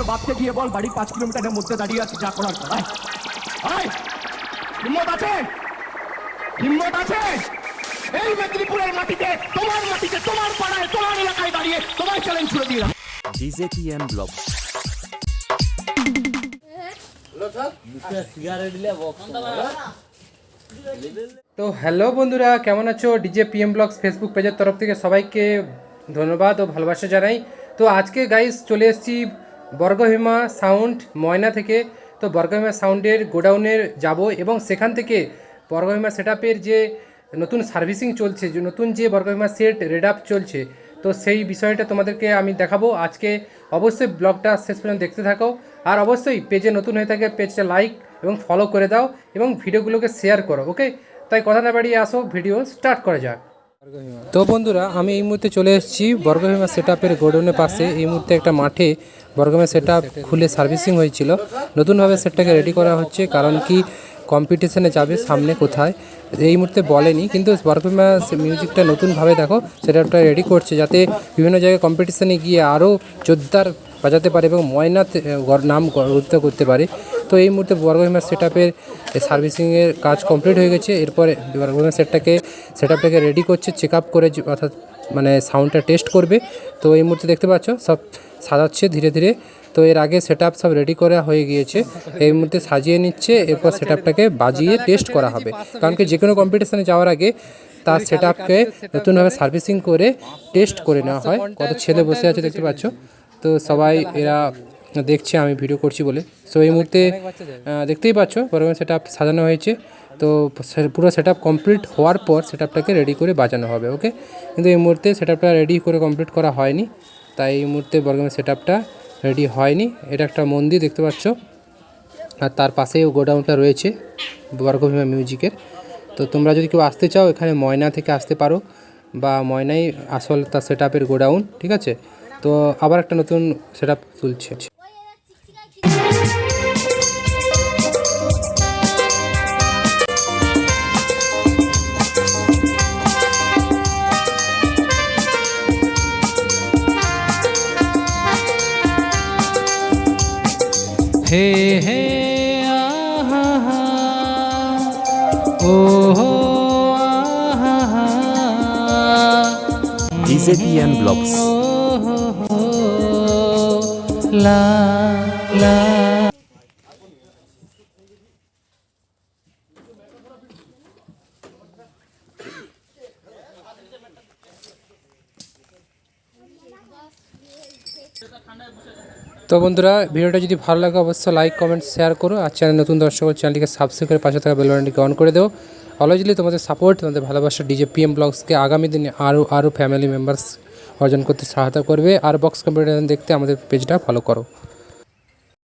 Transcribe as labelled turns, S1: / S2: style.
S1: তোর বাপকে গিয়ে বল বাড়ি 5 কিলোমিটারের মধ্যে দাঁড়িয়ে আছে, যা করার কর। হিম্মত আছে? হিম্মত আছে? এই মেদিনীপুরের মাটিতে, তোমার পাড়ায়, তোমার এলাকায় দাঁড়িয়ে তোমার চ্যালেঞ্জ ছুড়ে দিয়ে
S2: DJPM ব্লগ।
S3: তো হ্যালো বন্ধুরা, কেমন আছো? DJPM ব্লগস ফেসবুক পেজের তরফ থেকে সবাইকে ধন্যবাদ ও ভালোবাসা জানাই। তো আজকে গাইস চলে এসেছি বর্গভীমা সাউন্ড ময়না থেকে। তো বর্গভীমা সাউন্ডের গোডাউনের যাব এবং সেখান থেকে বর্গভীমা সেটআপের যে নতুন সার্ভিসিং চলছে, যে নতুন যে বর্গভীমা সেট রেড আপ চলছে, তো সেই বিষয়টা তোমাদেরকে আমি দেখাবো আজকে। অবশ্যই ব্লগটা শেষ পর্যন্ত দেখতে থাকো, আর অবশ্যই পেজে নতুন হয়ে থাকে পেজটা লাইক এবং ফলো করে দাও এবং ভিডিওগুলোকে শেয়ার করো, ওকে? তাই কথা না বাড়িয়ে আসো, ভিডিও স্টার্ট করা যাক। তো বন্ধুরা, আমি এই মুহূর্তে চলে এসেছি বর্গভীমা সেটআপের গোডাউনের পাশে। এই মুহূর্তে একটা মাঠে বর্গভীমা সেটআপ খুলে সার্ভিসিং হয়েছিল, নতুনভাবে সেটটাকে রেডি করা হচ্ছে। কারণ কি কম্পিটিশনে যাবে সামনে কোথায় এই মুহূর্তে বলেনি, কিন্তু বর্গভীমা মিউজিকটা নতুনভাবে দেখো সেটআপটা রেডি করছে, যাতে বিভিন্ন জায়গায় কম্পিটিশনে গিয়ে আরও জোরদার বাজাতে পারে এবং ময়না নাম গর্বিত করতে পারে। তো এই মুহূর্তে বর্গভীমা সেটআপের সার্ভিসিংয়ের কাজ কমপ্লিট হয়ে গেছে। এরপরে বর্গভীমা সেটআপটাকে রেডি করছে, চেক আপ করে, অর্থাৎ মানে সাউন্ডটা টেস্ট করবে। তো এই মুহূর্তে দেখতে পাচ্ছ সব সাজাচ্ছে ধীরে ধীরে। তো এর আগে সেটআপ সব রেডি করা হয়ে গিয়েছে, এই মুহূর্তে সাজিয়ে নিচ্ছে। এরপর সেটআপটাকে বাজিয়ে টেস্ট করা হবে, কারণ কি যে কোনো কম্পিটিশানে যাওয়ার আগে তার সেটআপকে নতুনভাবে সার্ভিসিং করে টেস্ট করে নেওয়া হয়। কত ছেলে বসে আছে দেখতে পাচ্ছ। তো সবাই এরা দেখছে আমি ভিডিও করছি বলে। সো এই মুহূর্তে দেখতেই পাচ্ছ বর্গভীমা সেটআপ সাজানো হয়েছে। তো পুরো সেটআপ কমপ্লিট হওয়ার পর সেটআপটাকে রেডি করে বাজানো হবে, ওকে? কিন্তু এই মুহূর্তে সেটআপটা রেডি করে কমপ্লিট করা হয়নি, তাই এই মুহূর্তে বর্গভীমা সেটআপটা রেডি হয়নি। এটা একটা মন্দির দেখতে পাচ্ছ, আর তার পাশেও গোডাউনটা রয়েছে বর্গভীমা মিউজিকের। তো তোমরা যদি কেউ আসতে চাও এখানে ময়না থেকে আসতে পারো, বা ময়নাই আসল তার সেটআপের গোডাউন, ঠিক আছে? তো আবার একটা নতুন সেটআপ তুলছে। হে হে আহা হা ও হো আহা হা
S2: DJPM ব্লগস।
S3: লা লা। তো বন্ধুরা, ভিডিওটা যদি ভালো লাগে অবশ্যই লাইক কমেন্ট শেয়ার করো, আর চ্যানেল নতুন দর্শক চ্যানেলটিকে সাবস্ক্রাইব করে পাশে থাকা বেল বাটনটিকে অন করে দেও। অলওয়েজলি তোমাদের সাপোর্ট, তোমাদের ভালোবাসা DJPM ব্লগসকে আগামী দিনে আরও ফ্যামিলি মেম্বার্স অর্জন করতে সহায়তা করবে। আর বক্স কম্পিটিশন দেখতে আমাদের পেজটা ফলো করো।